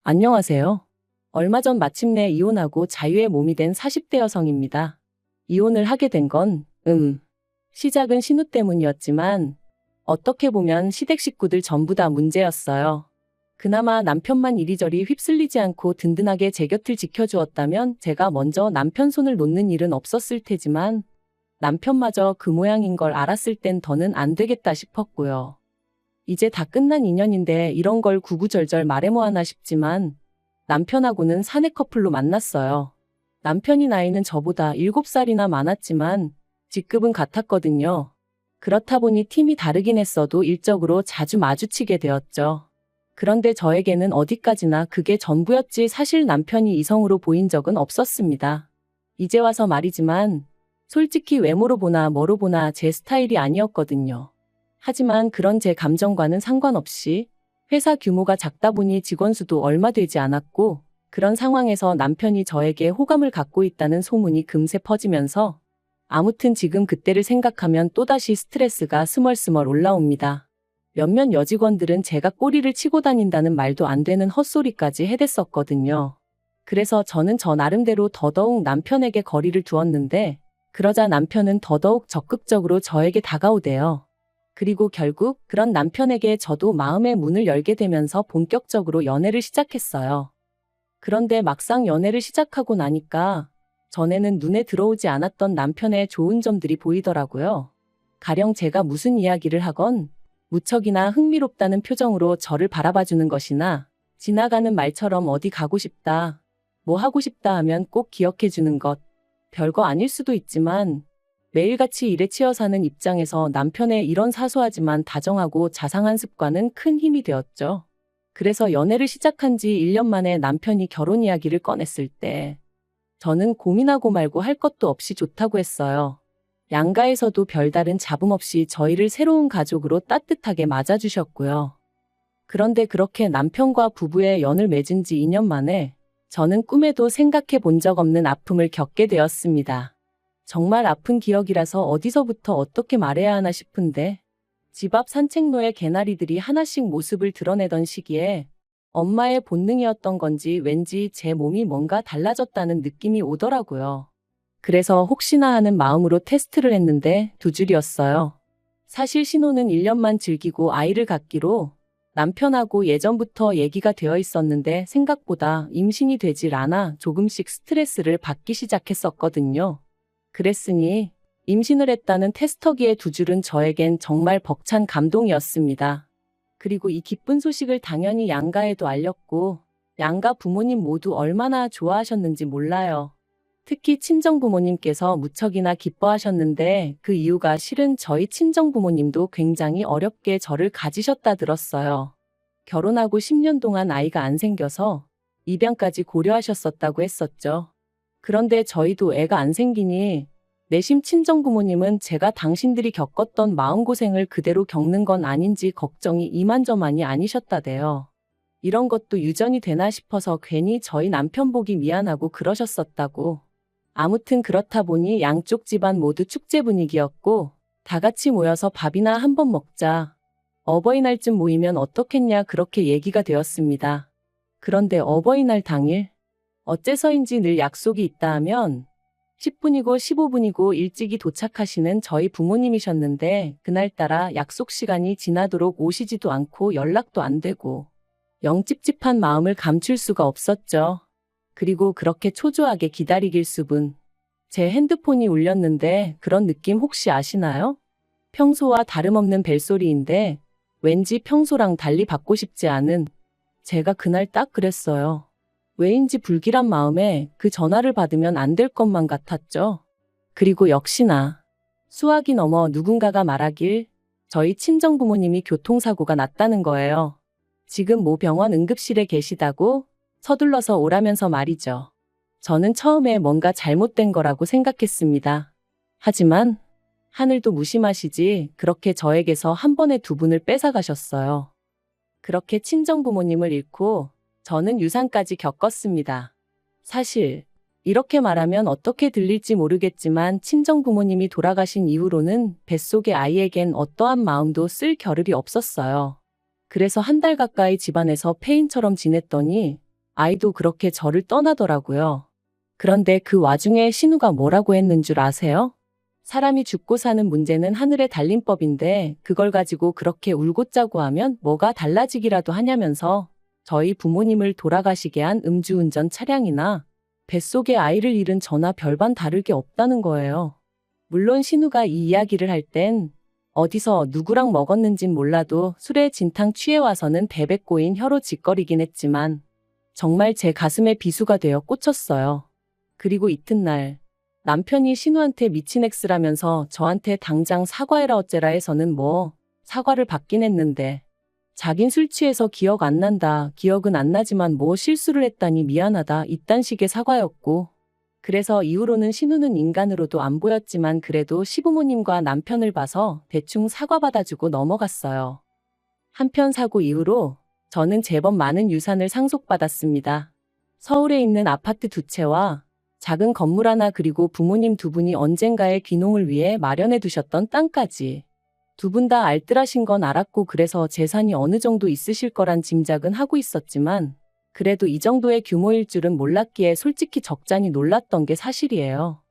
안녕하세요. 얼마 전 마침내 이혼하고 자유의 몸이 된 40대 여성입니다. 이혼을 하게 된 건, 시작은 신우 때문이었지만, 어떻게 보면 시댁 식구들 전부 다 문제였어요. 그나마 남편만 이리저리 휩쓸리지 않고 든든하게 제 곁을 지켜주었다면 제가 먼저 남편 손을 놓는 일은 없었을 테지만, 남편마저 그 모양인 걸 알았을 땐 더는 안 되겠다 싶었고요. 이제 다 끝난 인연인데 이런 걸 구구절절 말해 뭐하나 싶지만 남편하고는 사내 커플로 만났어요. 남편이 나이는 저보다 7살이나 많았지만 직급은 같았거든요. 그렇다 보니 팀이 다르긴 했어도 일적으로 자주 마주치게 되었죠. 그런데 저에게는 어디까지나 그게 전부였지 사실 남편이 이성으로 보인 적은 없었습니다. 이제 와서 말이지만 솔직히 외모로 보나 뭐로 보나 제 스타일이 아니었거든요. 하지만 그런 제 감정과는 상관없이 회사 규모가 작다 보니 직원 수도 얼마 되지 않았고 그런 상황에서 남편이 저에게 호감을 갖고 있다는 소문이 금세 퍼지면서 아무튼 지금 그때를 생각하면 또다시 스트레스가 스멀스멀 올라옵니다. 몇몇 여직원들은 제가 꼬리를 치고 다닌다는 말도 안 되는 헛소리까지 해댔었거든요. 그래서 저는 저 나름대로 더더욱 남편에게 거리를 두었는데 그러자 남편은 더더욱 적극적으로 저에게 다가오대요. 그리고 결국 그런 남편에게 저도 마음의 문을 열게 되면서 본격적으로 연애를 시작했어요. 그런데 막상 연애를 시작하고 나니까 전에는 눈에 들어오지 않았던 남편의 좋은 점들이 보이더라고요. 가령 제가 무슨 이야기를 하건 무척이나 흥미롭다는 표정으로 저를 바라봐주는 것이나 지나가는 말처럼 어디 가고 싶다, 뭐 하고 싶다 하면 꼭 기억해주는 것. 별거 아닐 수도 있지만 매일같이 일에 치여 사는 입장에서 남편의 이런 사소하지만 다정하고 자상한 습관은 큰 힘이 되었죠. 그래서 연애를 시작한 지 1년 만에 남편이 결혼 이야기를 꺼냈을 때 저는 고민하고 말고 할 것도 없이 좋다고 했어요. 양가에서도 별다른 잡음 없이 저희를 새로운 가족으로 따뜻하게 맞아주셨고요. 그런데 그렇게 남편과 부부의 연을 맺은 지 2년 만에 저는 꿈에도 생각해 본 적 없는 아픔을 겪게 되었습니다. 정말 아픈 기억이라서 어디서부터 어떻게 말해야 하나 싶은데 집 앞 산책로에 개나리들이 하나씩 모습을 드러내던 시기에 엄마의 본능이었던 건지 왠지 제 몸이 뭔가 달라졌다는 느낌이 오더라고요. 그래서 혹시나 하는 마음으로 테스트를 했는데 2줄이었어요. 사실 신혼은 1년만 즐기고 아이를 갖기로 남편하고 예전부터 얘기가 되어 있었는데 생각보다 임신이 되질 않아 조금씩 스트레스를 받기 시작했었거든요. 그랬으니 임신을 했다는 테스터기의 2줄은 저에겐 정말 벅찬 감동이었습니다. 그리고 이 기쁜 소식을 당연히 양가에도 알렸고 양가 부모님 모두 얼마나 좋아하셨는지 몰라요. 특히 친정부모님께서 무척이나 기뻐하셨는데 그 이유가 실은 저희 친정부모님도 굉장히 어렵게 저를 가지셨다 들었어요. 결혼하고 10년 동안 아이가 안 생겨서 입양까지 고려하셨었다고 했었죠. 그런데 저희도 애가 안 생기니 내심 친정부모님은 제가 당신들이 겪었던 마음고생을 그대로 겪는 건 아닌지 걱정이 이만저만이 아니셨다대요. 이런 것도 유전이 되나 싶어서 괜히 저희 남편 보기 미안하고 그러셨었다고. 아무튼 그렇다 보니 양쪽 집안 모두 축제 분위기였고 다 같이 모여서 밥이나 한번 먹자. 어버이날쯤 모이면 어떻겠냐 그렇게 얘기가 되었습니다. 그런데 어버이날 당일 어째서인지 늘 약속이 있다 하면 10분이고 15분이고 일찍이 도착하시는 저희 부모님이셨는데 그날따라 약속 시간이 지나도록 오시지도 않고 연락도 안 되고 영 찝찝한 마음을 감출 수가 없었죠. 그리고 그렇게 초조하게 기다리길 수분. 제 핸드폰이 울렸는데 그런 느낌 혹시 아시나요? 평소와 다름없는 벨소리인데 왠지 평소랑 달리 받고 싶지 않은 제가 그날 딱 그랬어요. 왜인지 불길한 마음에 그 전화를 받으면 안 될 것만 같았죠. 그리고 역시나 수학이 넘어 누군가가 말하길 저희 친정부모님이 교통사고가 났다는 거예요. 지금 모 병원 응급실에 계시다고 서둘러서 오라면서 말이죠. 저는 처음에 뭔가 잘못된 거라고 생각했습니다. 하지만 하늘도 무심하시지 그렇게 저에게서 한 번에 2분을 뺏어가셨어요. 그렇게 친정부모님을 잃고 저는 유산까지 겪었습니다. 사실 이렇게 말하면 어떻게 들릴지 모르겠지만 친정부모님이 돌아가신 이후로는 뱃속의 아이에겐 어떠한 마음도 쓸 겨를이 없었어요. 그래서 1달 가까이 집안에서 폐인처럼 지냈더니 아이도 그렇게 저를 떠나더라고요. 그런데 그 와중에 신우가 뭐라고 했는 줄 아세요? 사람이 죽고 사는 문제는 하늘에 달린 법인데 그걸 가지고 그렇게 울고 짜고 하면 뭐가 달라지기라도 하냐면서 저희 부모님을 돌아가시게 한 음주운전 차량이나 뱃속에 아이를 잃은 저나 별반 다를 게 없다는 거예요. 물론 신우가 이 이야기를 할 땐 어디서 누구랑 먹었는진 몰라도 술에 진탕 취해 와서는 베베 꼬인 혀로 짓거리긴 했지만 정말 제 가슴에 비수가 되어 꽂혔어요. 그리고 이튿날 남편이 신우한테 미친 X라면서 저한테 당장 사과해라 어째라 해서는 뭐 사과를 받긴 했는데 자긴 술 취해서 기억 안 난다. 기억은 안 나지만 뭐 실수를 했다니 미안하다. 이딴 식의 사과였고 그래서 이후로는 신우는 인간으로도 안 보였지만 그래도 시부모님과 남편을 봐서 대충 사과 받아주고 넘어갔어요. 한편 사고 이후로 저는 제법 많은 유산을 상속받았습니다. 서울에 있는 아파트 2채와 작은 건물 하나 그리고 부모님 2분이 언젠가의 귀농을 위해 마련해 두셨던 땅까지. 2분 다 알뜰하신 건 알았고 그래서 재산이 어느 정도 있으실 거란 짐작은 하고 있었지만 그래도 이 정도의 규모일 줄은 몰랐기에 솔직히 적잖이 놀랐던 게 사실이에요.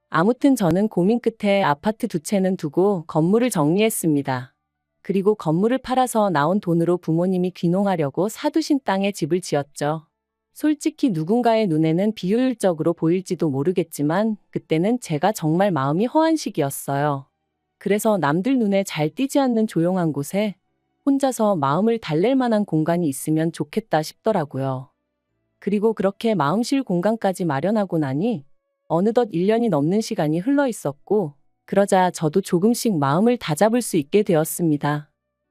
아무튼 저는 고민 끝에 아파트 2채는 두고 건물을 정리했습니다. 그리고 건물을 팔아서 나온 돈으로 부모님이 귀농하려고 사두신 땅에 집을 지었죠. 솔직히 누군가의 눈에는 비효율적으로 보일지도 모르겠지만 그때는 제가 정말 마음이 허한 시기였어요. 그래서 남들 눈에 잘 띄지 않는 조용한 곳에 혼자서 마음을 달랠 만한 공간이 있으면 좋겠다 싶더라고요. 그리고 그렇게 마음 쉴 공간까지 마련하고 나니 어느덧 1년이 넘는 시간이 흘러 있었고 그러자 저도 조금씩 마음을 다잡을 수 있게 되었습니다.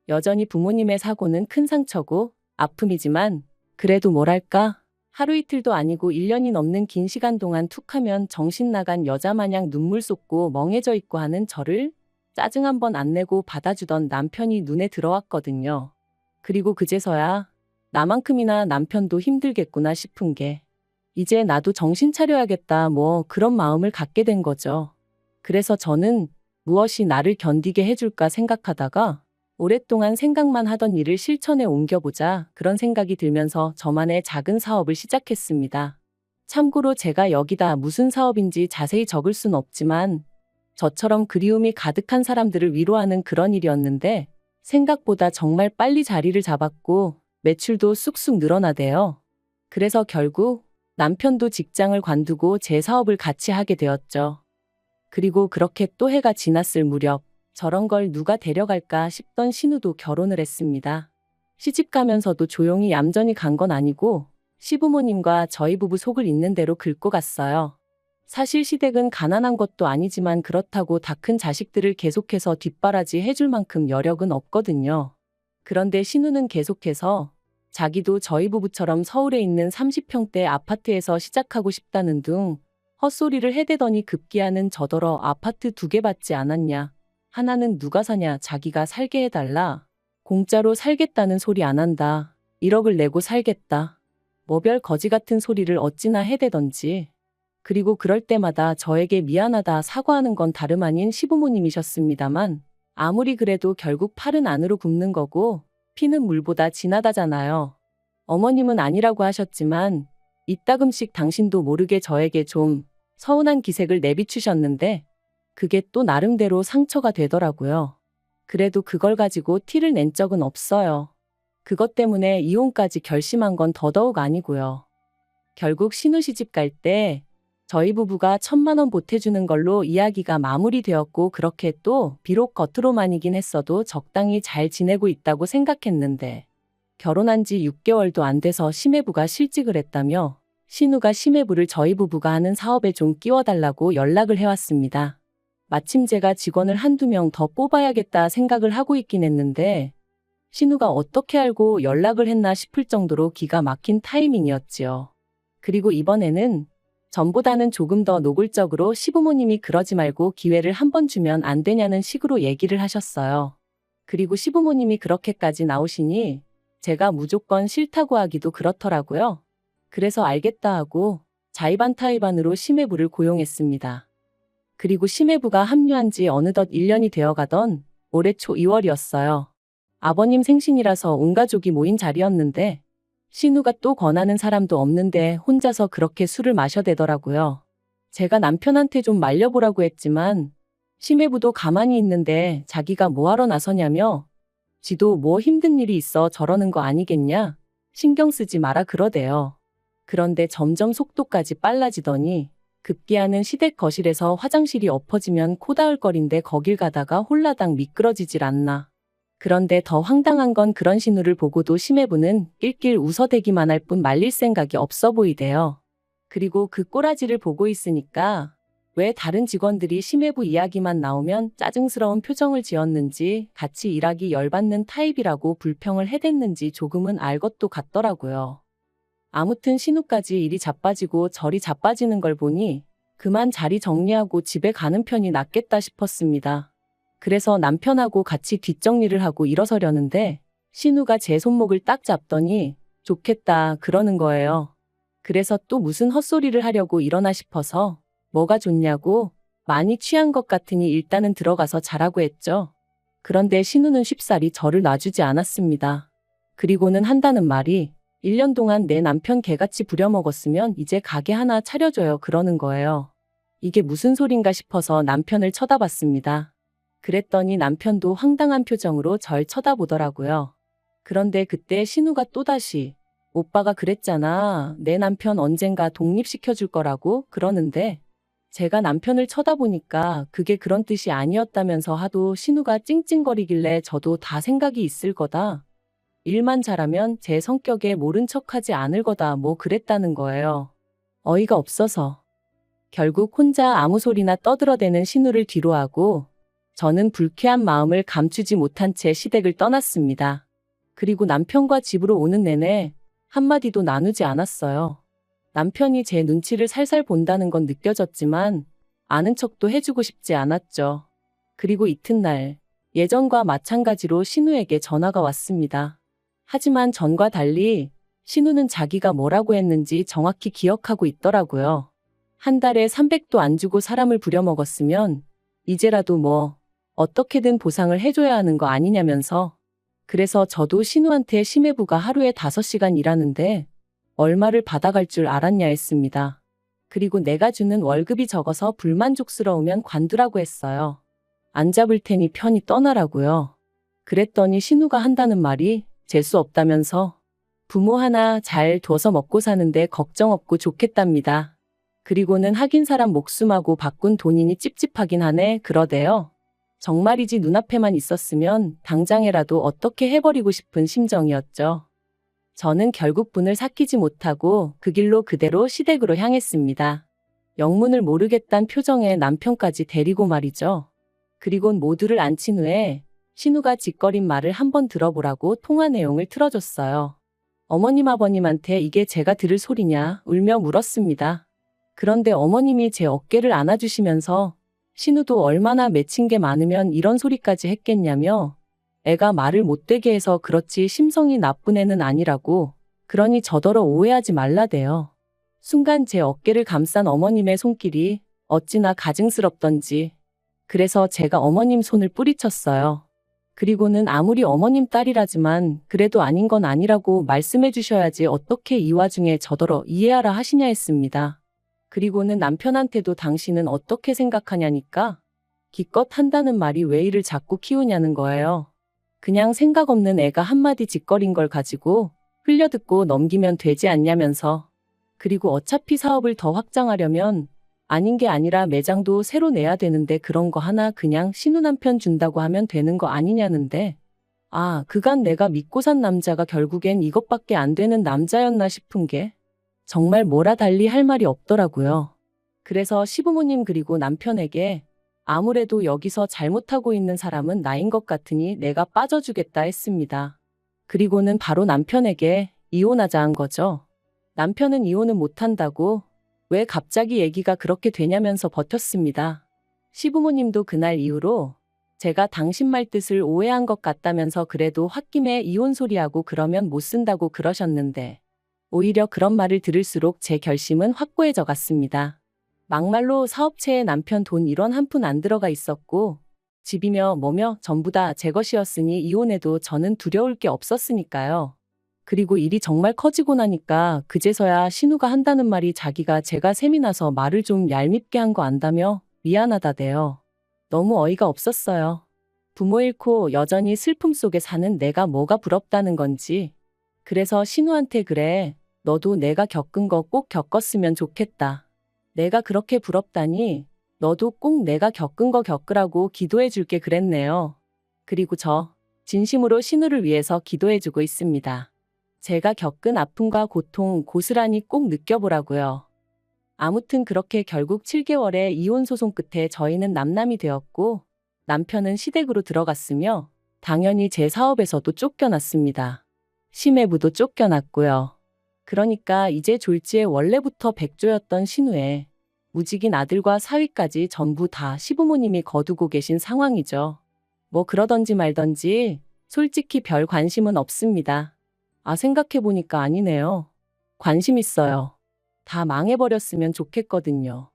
여전히 부모님의 사고는 큰 상처고 아픔이지만 그래도 뭐랄까 하루 이틀도 아니고 1년이 넘는 긴 시간 동안 툭하면 정신 나간 여자 마냥 눈물 쏟고 멍해져 있고 하는 저를 짜증 한 번 안 내고 받아주던 남편이 눈에 들어왔거든요. 그리고 그제서야 나만큼이나 남편도 힘들겠구나 싶은 게 이제 나도 정신 차려야겠다 뭐 그런 마음을 갖게 된 거죠. 그래서 저는 무엇이 나를 견디게 해줄까 생각하다가 오랫동안 생각만 하던 일을 실천에 옮겨보자 그런 생각이 들면서 저만의 작은 사업을 시작했습니다. 참고로 제가 여기다 무슨 사업인지 자세히 적을 순 없지만 저처럼 그리움이 가득한 사람들을 위로하는 그런 일이었는데 생각보다 정말 빨리 자리를 잡았고 매출도 쑥쑥 늘어나대요. 그래서 결국 남편도 직장을 관두고 제 사업을 같이 하게 되었죠. 그리고 그렇게 또 해가 지났을 무렵 저런 걸 누가 데려갈까 싶던 신우도 결혼을 했습니다. 시집 가면서도 조용히 얌전히 간 건 아니고 시부모님과 저희 부부 속을 있는 대로 긁고 갔어요. 사실 시댁은 가난한 것도 아니지만 그렇다고 다 큰 자식들을 계속해서 뒷바라지 해줄 만큼 여력은 없거든요. 그런데 신우는 계속해서 자기도 저희 부부처럼 서울에 있는 30평대 아파트에서 시작하고 싶다는 둥 헛소리를 해대더니 급기야는 저더러 아파트 2개 받지 않았냐. 하나는 누가 사냐 자기가 살게 해달라. 공짜로 살겠다는 소리 안 한다. 1억을 내고 살겠다. 뭐 별 거지 같은 소리를 어찌나 해대던지. 그리고 그럴 때마다 저에게 미안하다 사과하는 건 다름 아닌 시부모님이셨습니다만 아무리 그래도 결국 팔은 안으로 굽는 거고 피는 물보다 진하다잖아요. 어머님은 아니라고 하셨지만 이따금씩 당신도 모르게 저에게 좀 서운한 기색을 내비추셨는데 그게 또 나름대로 상처가 되더라고요. 그래도 그걸 가지고 티를 낸 적은 없어요. 그것 때문에 이혼까지 결심한 건 더더욱 아니고요. 결국 신우 시집 갈 때 저희 부부가 1,000만 원 보태주는 걸로 이야기가 마무리되었고 그렇게 또 비록 겉으로만이긴 했어도 적당히 잘 지내고 있다고 생각했는데 결혼한 지 6개월도 안 돼서 시매부가 실직을 했다며 신우가 시매부를 저희 부부가 하는 사업에 좀 끼워달라고 연락을 해왔습니다. 마침 제가 직원을 한두 명 더 뽑아야겠다 생각을 하고 있긴 했는데 신우가 어떻게 알고 연락을 했나 싶을 정도로 기가 막힌 타이밍이었지요. 그리고 이번에는 전보다는 조금 더 노골적으로 시부모님이 그러지 말고 기회를 한 번 주면 안 되냐는 식으로 얘기를 하셨어요. 그리고 시부모님이 그렇게까지 나오시니 제가 무조건 싫다고 하기도 그렇더라고요. 그래서 알겠다 하고 자의반타의반으로 시매부를 고용했습니다. 그리고 시매부가 합류한 지 어느덧 1년이 되어가던 올해 초 2월이었어요. 아버님 생신이라서 온 가족이 모인 자리였는데 신우가 또 권하는 사람도 없는데 혼자서 그렇게 술을 마셔대더라고요. 제가 남편한테 좀 말려보라고 했지만 심해부도 가만히 있는데 자기가 뭐하러 나서냐며 지도 뭐 힘든 일이 있어 저러는 거 아니겠냐? 신경 쓰지 마라 그러대요. 그런데 점점 속도까지 빨라지더니 급기야는 시댁 거실에서 화장실이 엎어지면 코다을거린데 거길 가다가 홀라당 미끄러지질 않나. 그런데 더 황당한 건 그런 신우를 보고도 심해부는 낄낄 웃어대기만 할 뿐 말릴 생각이 없어 보이대요. 그리고 그 꼬라지를 보고 있으니까 왜 다른 직원들이 심해부 이야기만 나오면 짜증스러운 표정을 지었는지 같이 일하기 열받는 타입이라고 불평을 해댔는지 조금은 알 것도 같더라고요. 아무튼 신우까지 일이 자빠지고 저리 자빠지는 걸 보니 그만 자리 정리하고 집에 가는 편이 낫겠다 싶었습니다. 그래서 남편하고 같이 뒷정리를 하고 일어서려는데 신우가 제 손목을 딱 잡더니 좋겠다 그러는 거예요. 그래서 또 무슨 헛소리를 하려고 일어나 싶어서 뭐가 좋냐고 많이 취한 것 같으니 일단은 들어가서 자라고 했죠. 그런데 신우는 쉽사리 저를 놔주지 않았습니다. 그리고는 한다는 말이 1년 동안 내 남편 개같이 부려먹었으면 이제 가게 하나 차려줘요 그러는 거예요. 이게 무슨 소린가 싶어서 남편을 쳐다봤습니다. 그랬더니 남편도 황당한 표정으로 절 쳐다보더라고요. 그런데 그때 신우가 또다시 오빠가 그랬잖아. 내 남편 언젠가 독립시켜줄 거라고 그러는데 제가 남편을 쳐다보니까 그게 그런 뜻이 아니었다면서 하도 신우가 찡찡거리길래 저도 다 생각이 있을 거다. 일만 잘하면 제 성격에 모른 척하지 않을 거다 뭐 그랬다는 거예요. 어이가 없어서. 결국 혼자 아무 소리나 떠들어대는 신우를 뒤로하고 저는 불쾌한 마음을 감추지 못한 채 시댁을 떠났습니다. 그리고 남편과 집으로 오는 내내 한마디도 나누지 않았어요. 남편이 제 눈치를 살살 본다는 건 느껴졌지만 아는 척도 해주고 싶지 않았죠. 그리고 이튿날 예전과 마찬가지로 신우에게 전화가 왔습니다. 하지만 전과 달리 신우는 자기가 뭐라고 했는지 정확히 기억하고 있더라고요. 한 달에 300도 안 주고 사람을 부려먹었으면 이제라도 뭐 어떻게든 보상을 해줘야 하는 거 아니냐면서. 그래서 저도 신우한테 심해부가 하루에 5시간 일하는데 얼마를 받아갈 줄 알았냐 했습니다. 그리고 내가 주는 월급이 적어서 불만족스러우면 관두라고 했어요. 안 잡을 테니 편히 떠나라고요. 그랬더니 신우가 한다는 말이 재수 없다면서 부모 하나 잘 둬서 먹고 사는데 걱정 없고 좋겠답니다. 그리고는 하긴 사람 목숨하고 바꾼 돈이니 찝찝하긴 하네 그러대요. 정말이지 눈앞에만 있었으면 당장에라도 어떻게 해버리고 싶은 심정이었죠. 저는 결국 분을 삭히지 못하고 그 길로 그대로 시댁으로 향했습니다. 영문을 모르겠단 표정에 남편까지 데리고 말이죠. 그리곤 모두를 앉힌 후에 신우가 짓거린 말을 한번 들어보라고 통화 내용을 틀어줬어요. 어머님 아버님한테 이게 제가 들을 소리냐 울며 물었습니다. 그런데 어머님이 제 어깨를 안아주시면서 신우도 얼마나 맺힌 게 많으면 이런 소리까지 했겠냐며 애가 말을 못되게 해서 그렇지 심성이 나쁜 애는 아니라고 그러니 저더러 오해하지 말라대요. 순간 제 어깨를 감싼 어머님의 손길이 어찌나 가증스럽던지 그래서 제가 어머님 손을 뿌리쳤어요. 그리고는 아무리 어머님 딸이라지만 그래도 아닌 건 아니라고 말씀해 주셔야지 어떻게 이 와중에 저더러 이해하라 하시냐 했습니다. 그리고는 남편한테도 당신은 어떻게 생각하냐니까 기껏 한다는 말이 왜 이를 자꾸 키우냐는 거예요. 그냥 생각 없는 애가 한마디 짓거린 걸 가지고 흘려듣고 넘기면 되지 않냐면서. 그리고 어차피 사업을 더 확장하려면 아닌 게 아니라 매장도 새로 내야 되는데 그런 거 하나 그냥 신우 남편 준다고 하면 되는 거 아니냐는데 아, 그간 내가 믿고 산 남자가 결국엔 이것밖에 안 되는 남자였나 싶은 게 정말 뭐라 달리 할 말이 없더라고요. 그래서 시부모님 그리고 남편에게 아무래도 여기서 잘못하고 있는 사람은 나인 것 같으니 내가 빠져주겠다 했습니다. 그리고는 바로 남편에게 이혼하자 한 거죠. 남편은 이혼은 못한다고 왜 갑자기 얘기가 그렇게 되냐면서 버텼습니다. 시부모님도 그날 이후로 제가 당신 말 뜻을 오해한 것 같다면서 그래도 홧김에 이혼 소리하고 그러면 못 쓴다고 그러셨는데 오히려 그런 말을 들을수록 제 결심은 확고해져 갔습니다. 막말로 사업체에 남편 돈 1원 한 푼 안 들어가 있었고 집이며 뭐며 전부 다 제 것이었으니 이혼해도 저는 두려울 게 없었으니까요. 그리고 일이 정말 커지고 나니까 그제서야 신우가 한다는 말이 자기가 제가 셈이 나서 말을 좀 얄밉게 한 거 안다며 미안하다대요. 너무 어이가 없었어요. 부모 잃고 여전히 슬픔 속에 사는 내가 뭐가 부럽다는 건지. 그래서 신우한테 그래. 너도 내가 겪은 거 꼭 겪었으면 좋겠다. 내가 그렇게 부럽다니 너도 꼭 내가 겪은 거 겪으라고 기도해 줄게 그랬네요. 그리고 저 진심으로 신우를 위해서 기도해 주고 있습니다. 제가 겪은 아픔과 고통 고스란히 꼭 느껴보라고요. 아무튼 그렇게 결국 7개월의 이혼 소송 끝에 저희는 남남이 되었고 남편은 시댁으로 들어갔으며 당연히 제 사업에서도 쫓겨났습니다. 심해부도 쫓겨났고요. 그러니까 이제 졸지에 원래부터 백조였던 신우의 무직인 아들과 사위까지 전부 다 시부모님이 거두고 계신 상황이죠. 뭐 그러던지 말던지 솔직히 별 관심은 없습니다. 아, 생각해보니까 아니네요. 관심 있어요. 다 망해버렸으면 좋겠거든요.